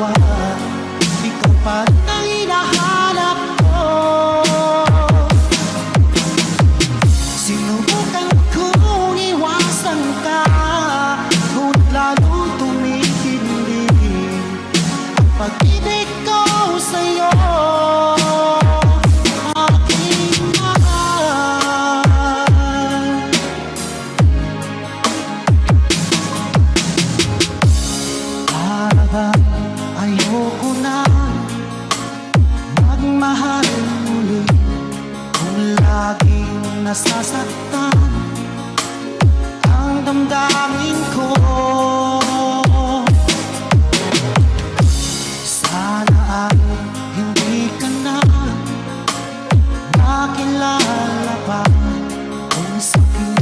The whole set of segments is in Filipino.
gumagawa, ikaw pa rin ang hinahanap ko. Sinubukan kong iwasan ka, ngunit lalong tumitindi ang pag-ibig ko sa'yo. Ayoko na magmahal muli kung laging nasasaktan ang damdamin ko. Sana ay hindi ka na makilala pa kung sakit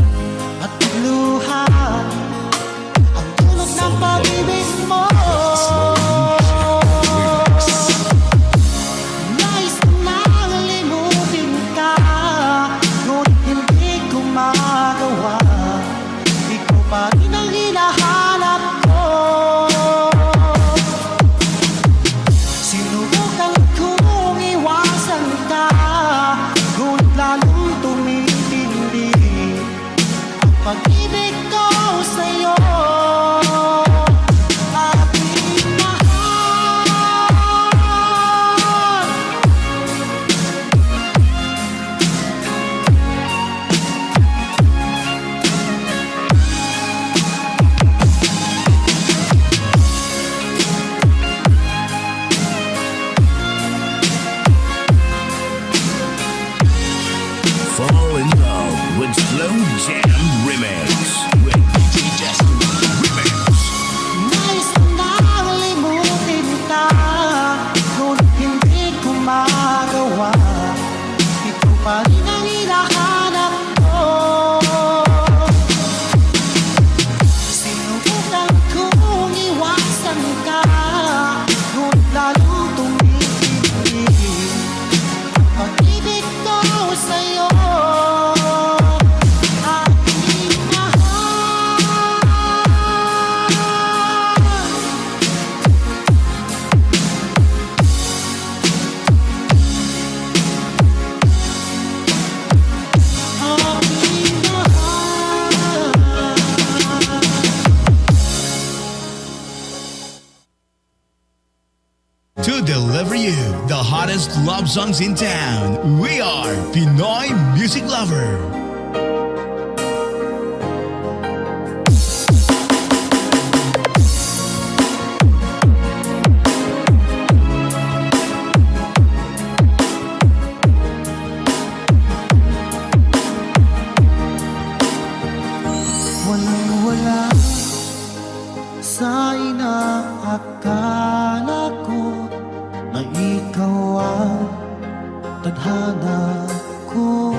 at luha ang dulot ng pag-ibig mo. Pag-ibig ko sa'yo, aking mahal. Fall in love with Slow Jam Remix with DJ Justin Remix. Nais ko nang limutin ka, ngunit hindi ko magawa, ikaw pa rin ang hinahanap ko. Sinubukan kong iwasan ka, ngunit lalong tumitindi ang pag-ibig ko sa'yo. To deliver you the hottest love songs in town, we are Pinoy Music Lover. Walang-wala sa inaakala ko na ikaw ang tadhana ko.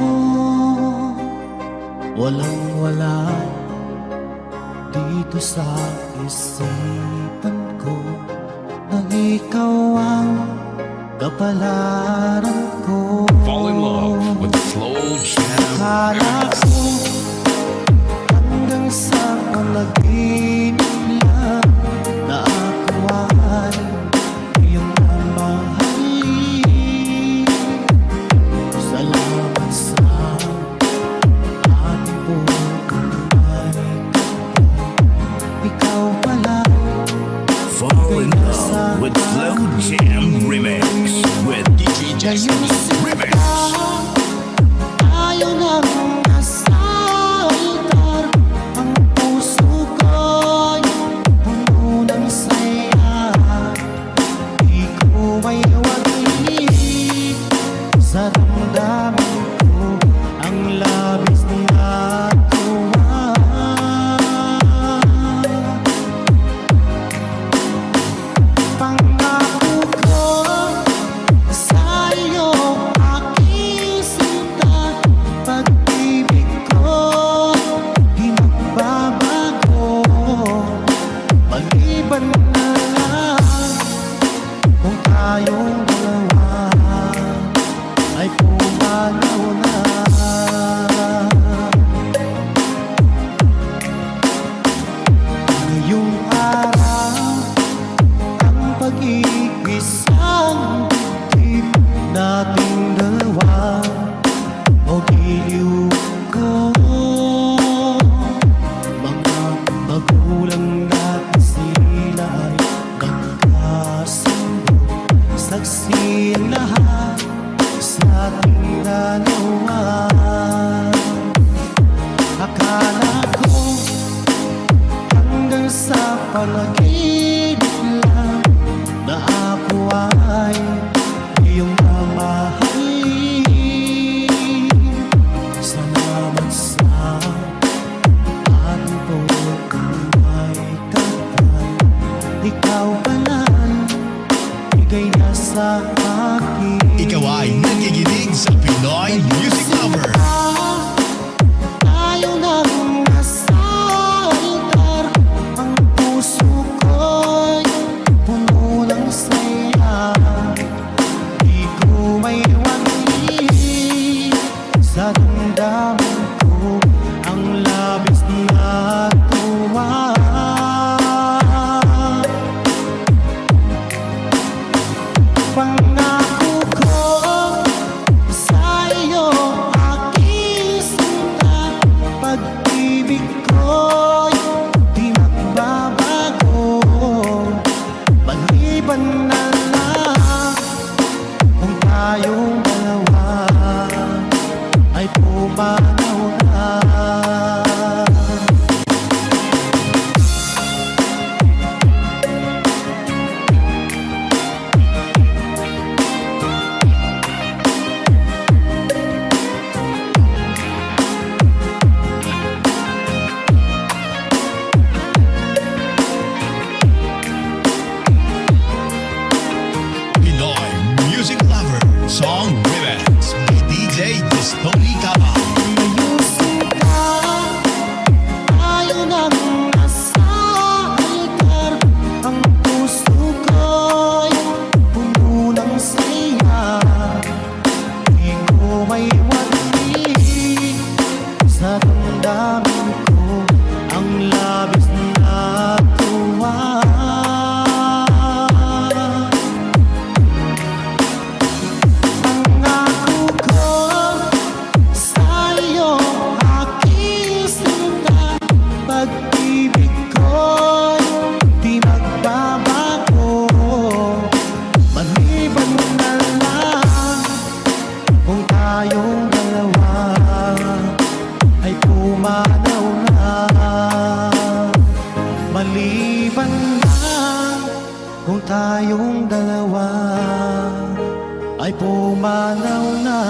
Walang-wala dito sa isipan ko na ikaw ang kapalaran ko. Fall in love with Slow Jam Akala Remix. ko hanggang sa panaginip lang na ako ay iyong mamahalin. Salamat sa ating buhay. Ikaw pala Fall in love with Slow Jam Remix with DJ Justin Remix. Ayaw nang nasaltar ang puso ko'y puno ng saya. Di ko may wagi sa damdamin ko ang labis na tuwa. Pangako ko sa iyo, aking sinta, pag-ibig ko di magbabago. Maliban na lang kung tayong dalawa ay pumanaw na. Ngayong araw ang pag-ibig ganawa. Akala ko hanggang sa panaginip lang na ako ay iyong mamahalin. Salamat sa ating pagkakay kapal. Ikaw palang bigay na sa akin. Ikaw ay nakikinig sa Pinoy Music Lover. Tayo nang nasa altar, ang puso ko'y puno ng saya. Di ko maiwani sa damdamin ko ang labis na tuwa. Pangako ko sa iyo, aking sinta, pag-ibig ko'y di magbabago. Maliban na lang kung tayong dalawa ay pumanaw na. Pinoy Music Lover Song Remix by DJ Destony Cabal. Ayusin ka, tayo nang nasa altar, ang puso ko'y puno ng saya. Di ko maiwani sa damdamin ko ang labis na tuwa. Pangako ko sa iyo, aking sinta, pag-ibig ko'y di magbabago. Maliban na lang kung tayong dalawa ay pumanaw na. Maliban na kung tayong dalawa ay pumanaw na.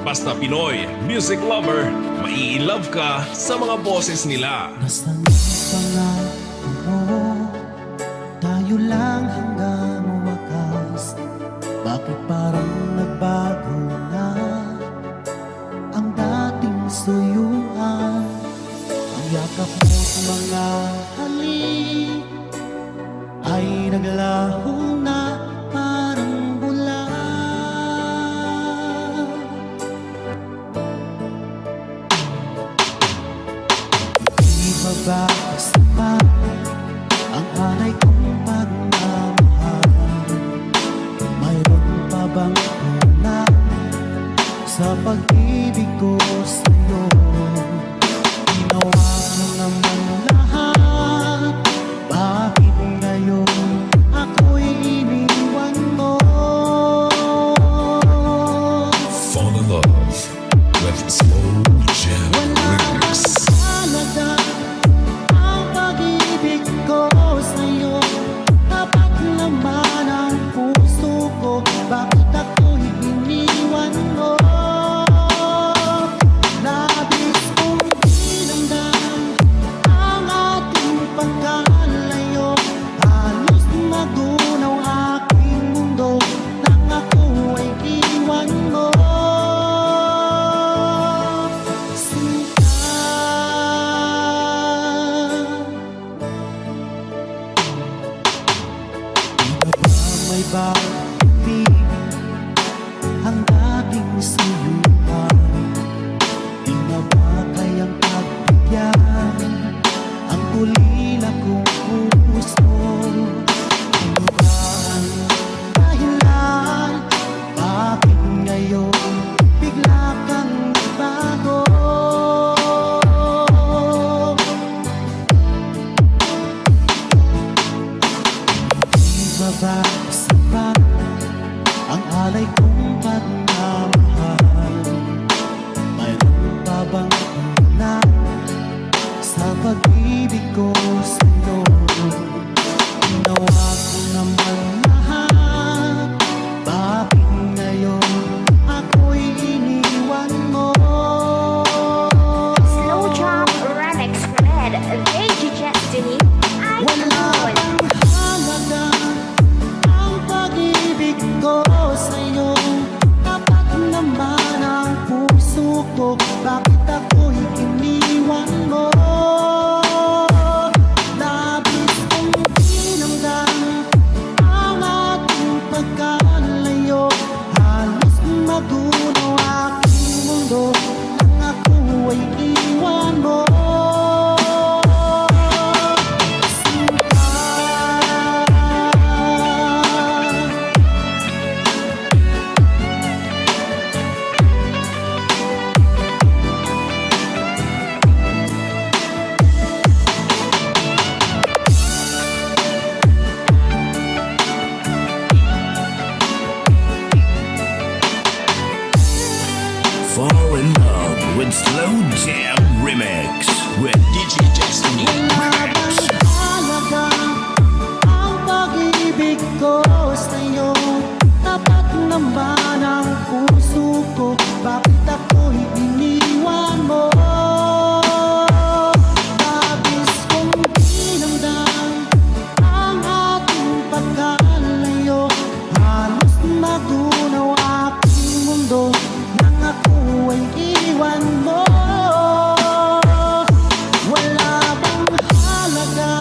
Basta Pinoy Music Lover, mai-love ka sa mga boses nila. Nasaan pa nga mo? Tayo lang hanggang wakas. Bakit parang nagbago na ang dating suyuan? Ang yakap mo't mga halik ay naglaho na parang bula. Di ba ba sapat ang alay kong pagmamahal? Mayroon pa bang kulang sa pag-ibig ko sa'yo? Ginawa mo naman lahat, bakit ngayon ako'y iniwan mo? Fall in love with Slow Jam Wala Remix. halaga ang pag-ibig ko sa'yo. Tapat naman ang puso ko, bakit ako'y iniwan mo? Nabis kong dinamdam ang ating pagkalayo. Halos magunaw aking mundo nang ako ay iwan mo. Sinta, di ba may bakit ang dating suyuan? Di na ba kayang pagbigyan ang ulila kong puso? Ano ba ang dahilan? Bakit ngayon bigla kang Sabay-sabay ang alay kong pagmamahal. Mayroon pa bang na sa pag-ibig ko sa'yo? Ginawa ko naman lahat, bakit ngayon ako'y iniwan mo? Slow Jump Remix Red Lady Destiny Wala Icon. bang halaga ang pag-ibig ko sa'yo? Tapat naman ang puso ko, bakit ako'y iniwan mo? Labis kong dinamdam ang ating pagkalayo. Halos magulo aking mundo nang ako ay iwan mo. Fall in love with Slow Jam Remix with DJ Destiny Wala bang halaga ang pag-ibig ko sa'yo? Tapat naman ang puso ko, bakit ako'y iniwan mo? Labis kong dinamdam ang ating pagkalayo. Halos magunaw aking mundo nang ako ay iwan mo. Wala bang halaga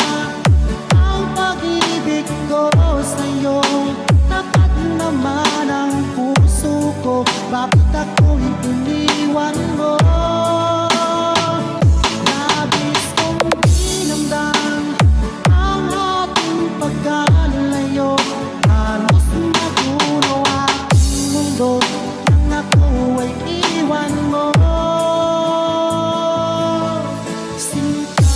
ang pag-ibig ko sa'yo? Tapat naman ang puso ko, bakit ako'y iniwan mo? Labis kong dinamdam ang ating pagkalayo. Halos magulo aking mundo nang ako ay iwan mo. Sinta.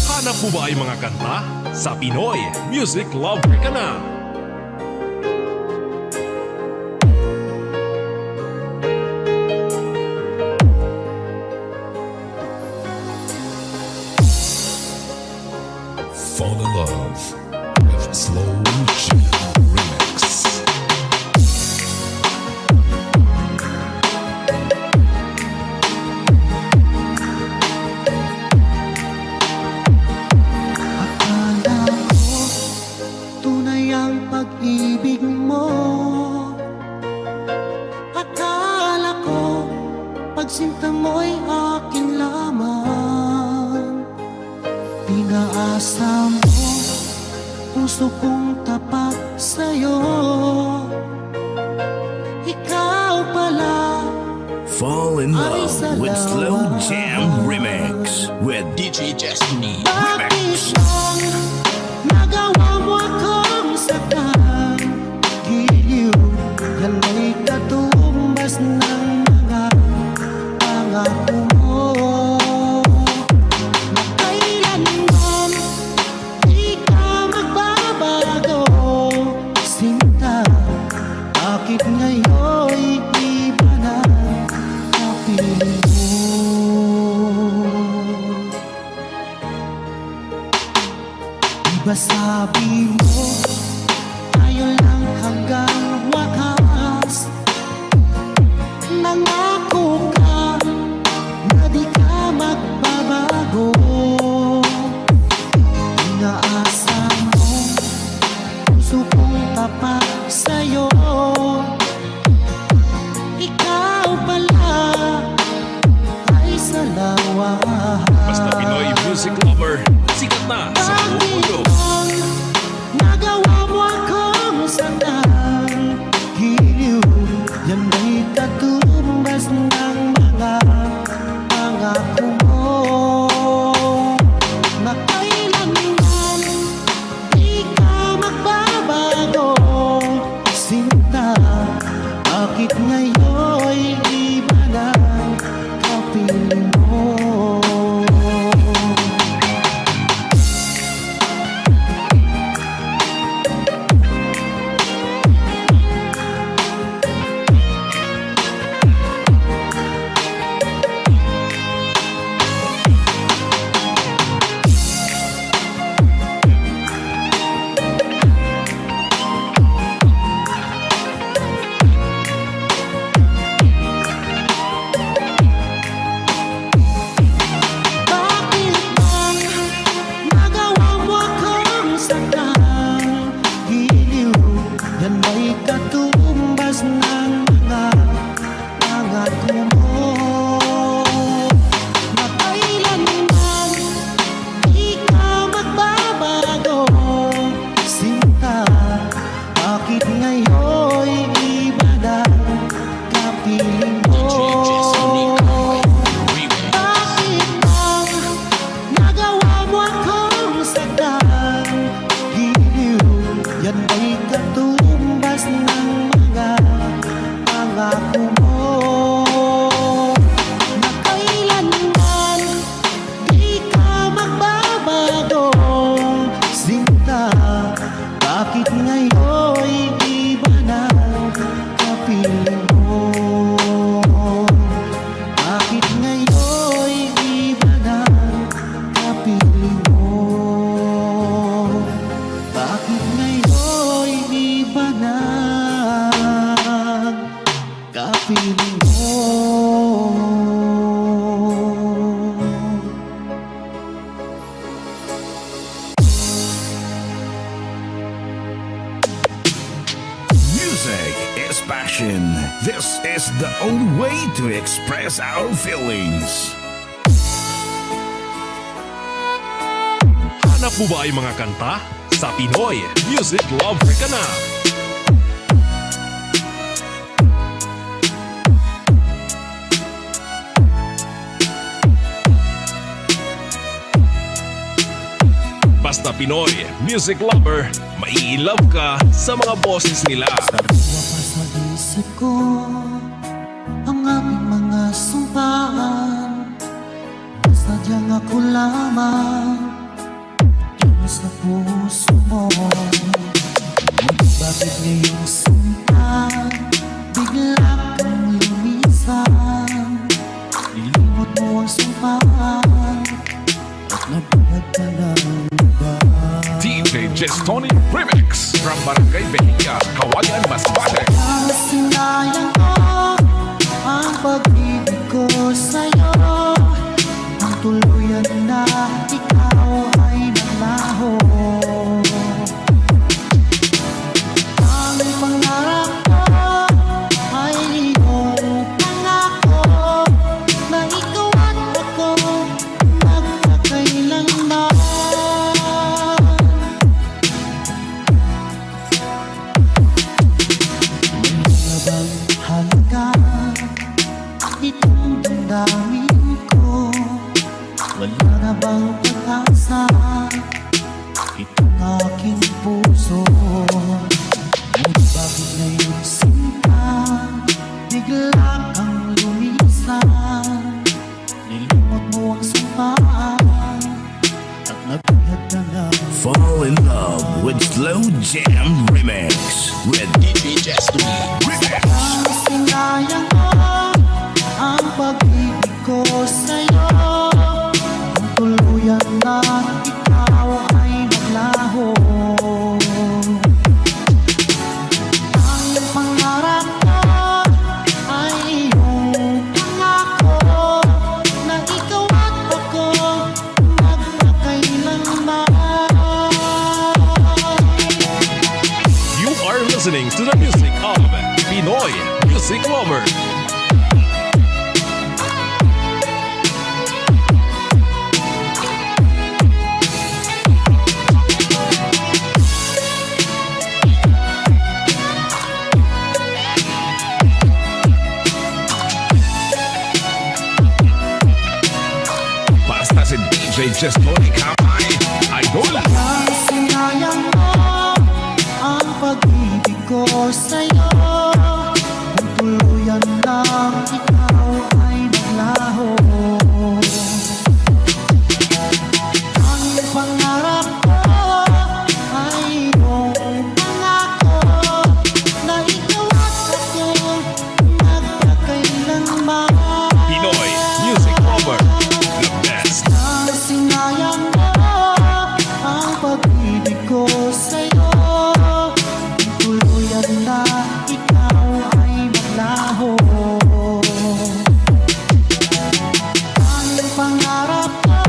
Hanap mo ba ay mga kanta? Sa Pinoy Music Lover ka na! Fall in love with Slow Jam Remix. Akala ko tunay ang pag-ibig mo. Akala ko pagsinta mo'y akin lamang. Pinaasa mo puso kong tapat sa'yo. Ikaw pala Fall in love with Slow Jam Remix with DJ Destiny bakit Remix. lang nagawa mo akong saktan? Giliw, yan ay katumbas ng mga pangako mo. Na kailanman di ka magbabago. Sinta, bakit ngayon'y iba na kapiling mo? Diba sabi mo, tayo lang hanggang wakas? Nangako ka na di ka magbabago. Inaasa mo, puso kong tapat sa'yo. Ikaw pala ay salawa. Basta Pinoy Music Lover, sikat na sa buong mundo! Nagawa mo akong saktan. Giliw, yan ay katumbas Music is passion. This is the only way to express our feelings. Hanap mo ba ay mga kanta? Sa Pinoy Music Lover ka na. Basta Pinoy Music Lover, mai-love ka sa mga boses nila. Sariwa pa sa isip ko ang aming mga sumpaan. Sadyang ako lamang yung sa puso mo. Ngunit bakit ngayong sinta bigla kang lumisan? Nilimot mo ang sumpaan at nagbuhat ka ng iba. DJ Jestoni Remix from Barangay Behia, Kawayan, Masbate. Ang sinayang ko ang pag-ibig ko sa'yo. Ang tuluyan na ikaw ay naglaho. Ang pangarap ko ay iyong pangako na ikaw at ako magkakailanman. Bang halaga itong damdamin ko? Wala na bang pag-asa itong aking puso? Ngunit bakit ngayon sinta bigla kang lumisan? Nilimot mo ang sumpaan at nagbihat ka ng Fall in love with Slow Jam Remix with DJ Jestoni Remix. ang sinayang ko ang pag-ibig ko sa'yo. Ang tuluyan na ikaw ay naglaho. Ang pangarap ko ay iyong pangako na ikaw at ako magkakailanman. You are listening to the music of Pinoy Music Lover. Basta si DJ Jestoni Kamay, Idol. Ang sinayang mo ang pag-ibig ko sa'yo. Kung tuluyan lang ikaw ay naglaho. Ang pangarap ko ay iyong pangako na ikaw at ako magkakailanman. Pinoy Music Lover, the best. Ang sinayang mo ang pag-ibig ko sa'yo. Kung tuluyan na ikaw ay maglaho. Ang pangarap ko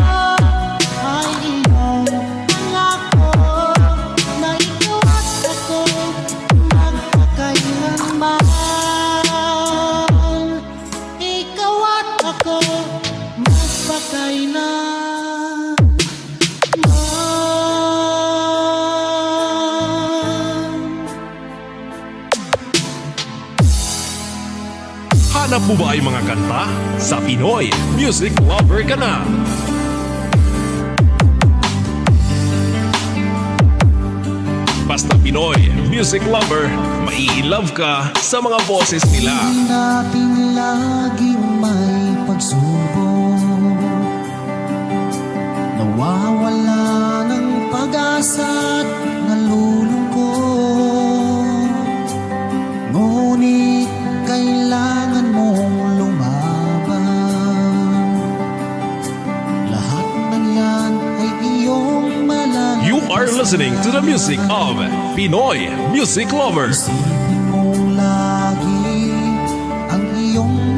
ay iyong pangako na ikaw at ako magkakailanman. Ikaw at ako magpakailanman. Hanap mo ba ay mga kanta? Sa Pinoy Music Lover ka na. Basta Pinoy Music Lover, mai-love ka sa mga boses nila. Di natin laging may pagsubok. Nawawala ng pag-asa at nalulungkot. Ngunit kailangan mong lumaban. Lahat ng yan ay iyong malalaman. You are listening to the music of Pinoy Music Lover. Isipin mong lagi ang iyong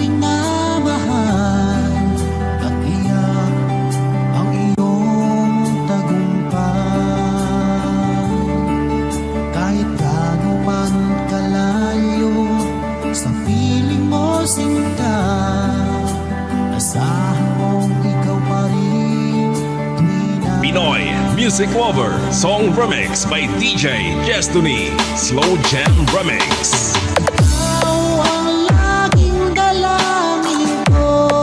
Music Lover Song Remix by DJ Destiny Slow Jam Remix. Ikaw ang laging dalangin ko.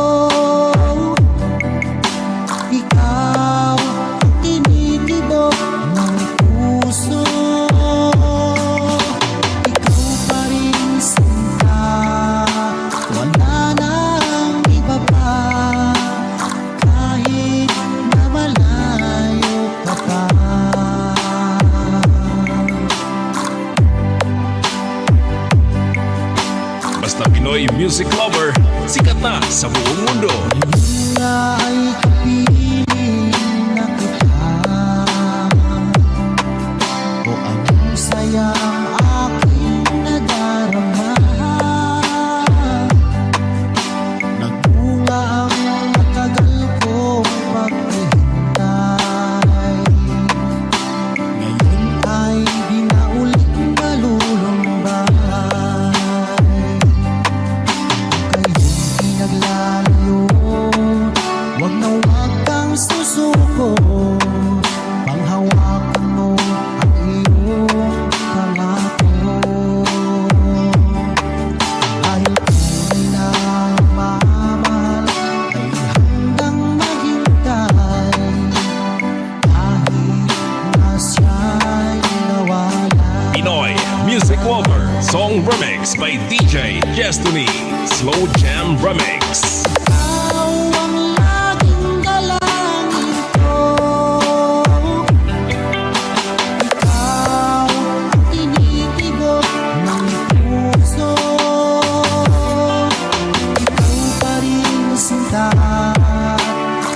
Ikaw ang tinitibok ng puso. Ikaw pa rin sinta, wala nang iba pa. Kahit na malayo ka pa. Basta Pinoy Music Lover, sikat na sa buong mundo. Nga ay kapiling na kita, o ang sayang aking nadarama. Nagbunga ang matagal kong paghihintay. Ngayon ay di na ulit nalulumbay. Kayo'y pinaglalayo, wag na wag kang susuko. Panghawakan mo ang iyong pangako. Dahil tunay na mamahal ay handang maghintay. Kahit na siya'y nawala. Pinoy Music Lover Song Remix by DJ Destiny Slow Jam Remix. Ikaw ang laging dalangin ko. Ikaw ang tinitibok ng puso. Ikaw pa rin sinta,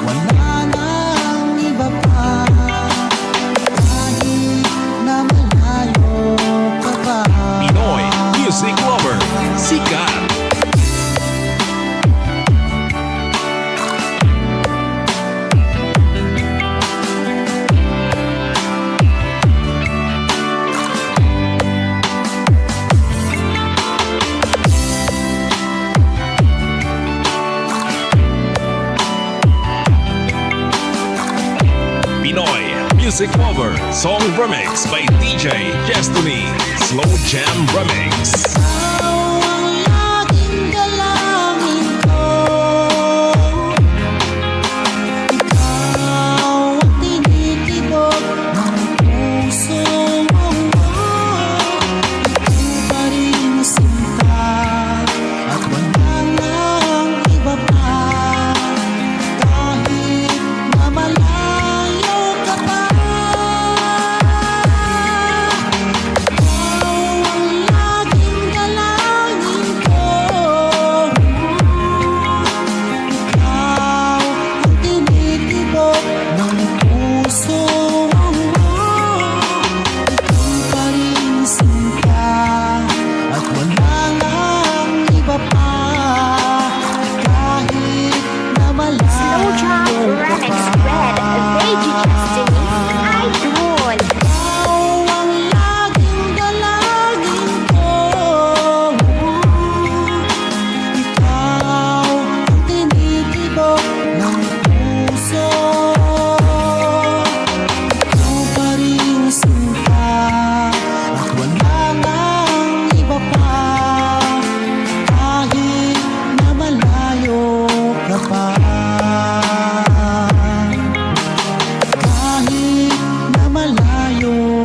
wala nang iba pa. Kahit na malayo ka pa. Pinoy Music Lover, sikat. Pinoy Music Lover Song Remix by DJ Destiny Slow Jam Remix. Ikaw ang laging dalangin ko. Ikaw ang tinitibok ng puso. Ikaw pa rin sinta, at wala nang iba pa. Kahit na malayo ka pa. Ikaw ang laging dalangin ko. Ikaw ang tinitibok ng puso. Ikaw pa rin sinta, at wala nang iba pa. Kahit na Slow Jam malayo ka Remix pa. Red DJ Destiny Idol. Ikaw ang laging dalangin ko. Ikaw ang tinitibok ng puso. Ikaw pa rin sinta, at wala nang iba pa. Kahit na malayo ka pa. Kahit na malayo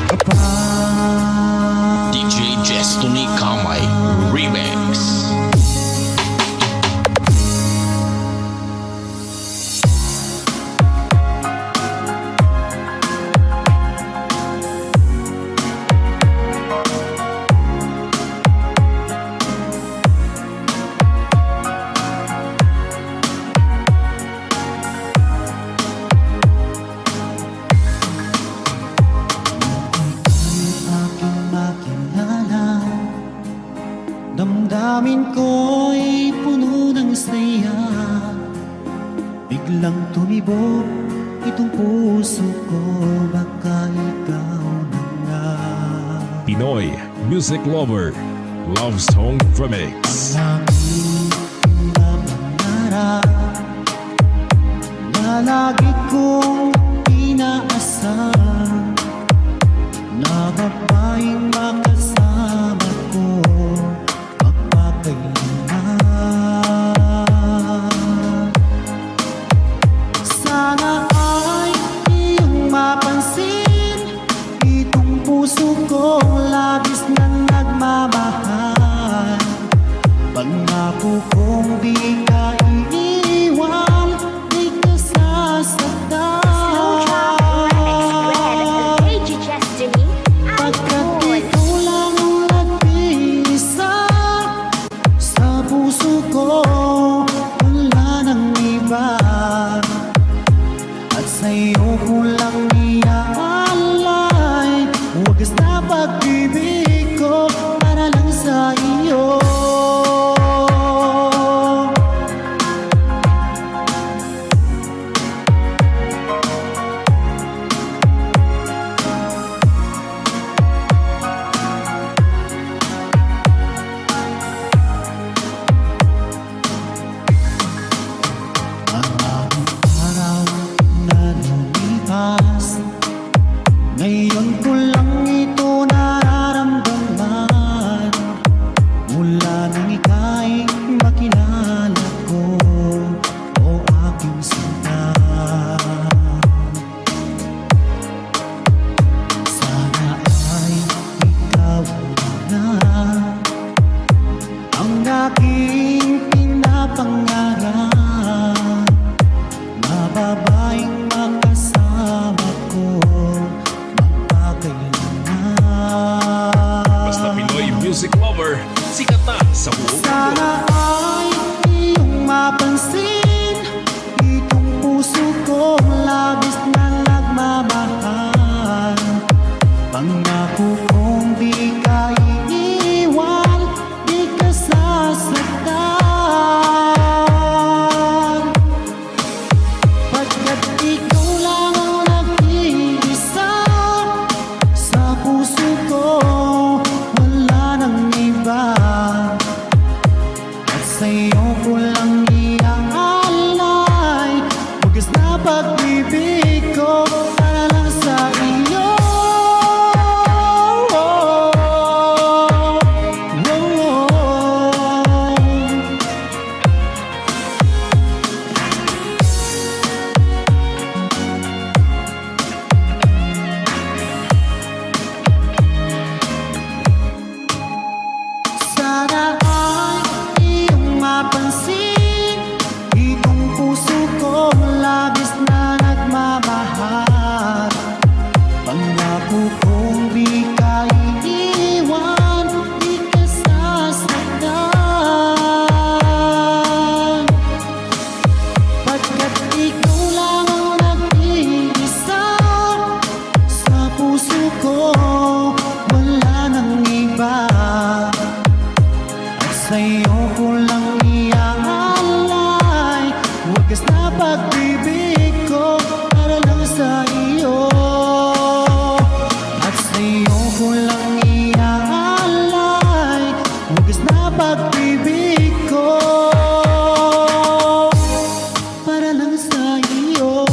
ka pa. DJ Destiny Kamay Remix. Aking makilala, damdamin ko'y puno ng saya. Biglang tumibok itong puso ko, baka ikaw na nga. Pinoy Music Lover Love Song Remix. Aking napangarap na lagi kong inaasahan, na babaeng makasama ko magpakailanman. Sana ay iyong mapansin itong puso kong labis na nagmamahal. Pangako kong di ka iiwan, di ka sasaktan. Slow drop remix with DJ Destiny and Pagkat Cool. ikaw lang ang nag-iisa sa puso ko, wala nang iba. At sa'yo ko lang iaalay wagas na pag-ibig ko para lang sa iyo. Ang araw na lumipas, ngayon ko lang ito nararamdaman. Mula nang ika'y makilala ko, o aking sinta. Sana ay ikaw na ang aking pinapangarap, na babaeng makasama ko magpakailanman. Basta Pinoy music lover, sikat na sa buong mundo. Sana ay iyong mapansin itong puso kong labis na nagmamahal. Pangako kong di ka iiwan, di ka sasaktan. Pagkat ikaw lang ang nag-iisa sa puso ko, wala nang iba. At sa'yo ko lang iaalay wagas na pag-ibig ko para lang sa iyo. Sana ay iyong mapansin itong puso kong labis na nagmamahal. Pangako kong di ka iiwan, di ka sasaktan. Pagkat ikaw lang ang nag-iisa sa puso ko, wala nang iba. At sa'yo ko lang iaalay wagas na pag-ibig ko para lang sa iyo. At sa'yo ko lang iaalay wagas na pag-ibig ko para lang sa iyo.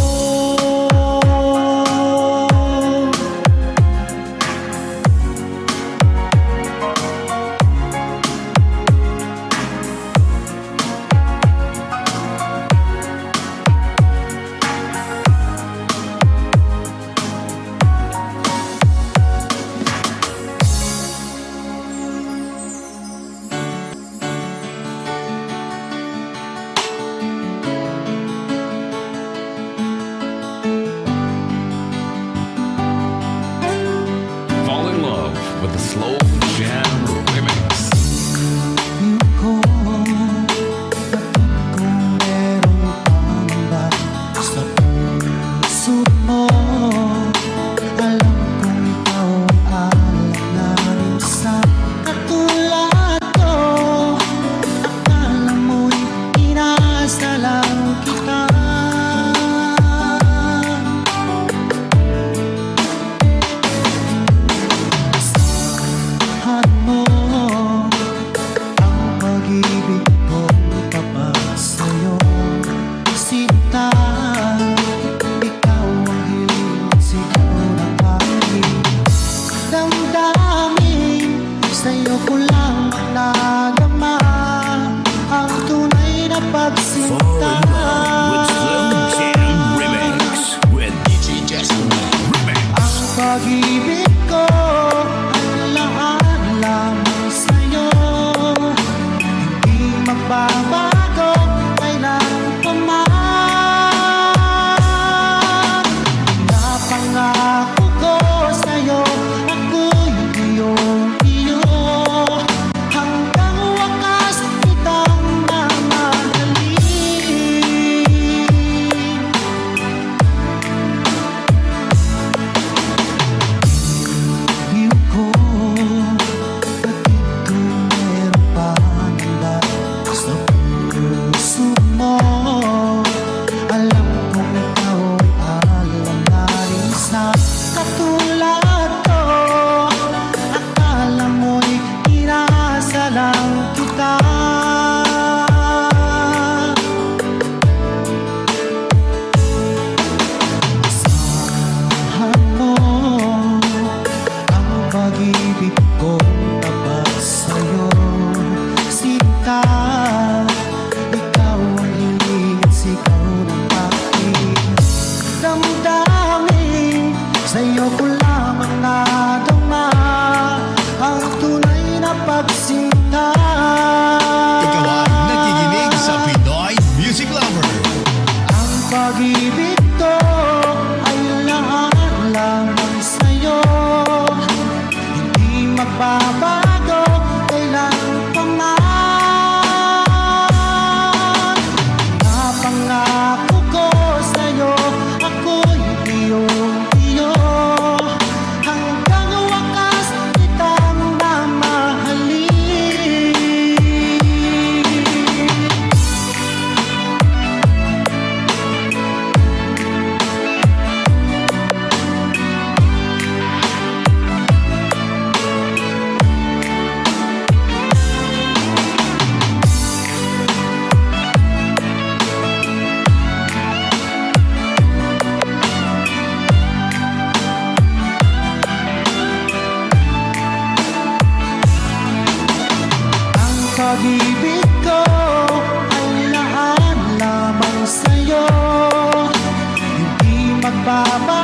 lang kita. Asahan mo ang pag-ibig kong tapat sa'yo, sinta. Ikaw ang hiling at sigaw ng aking damdamin. Sa'yo ko lamang nadama ang tunay na pagsinta. Ikaw ay nakikinig sa Pinoy Music Lover. Ang pag-ibig ko ay lahat lamang sa'yo, hindi magbabago kailan pa man. Napangako ko sa'yo, ako'y iyong-iyo, hanggang wakas kitang mamahalin. Ang pag-ibig ko ay lahat lamang sa'yo, hindi magbabago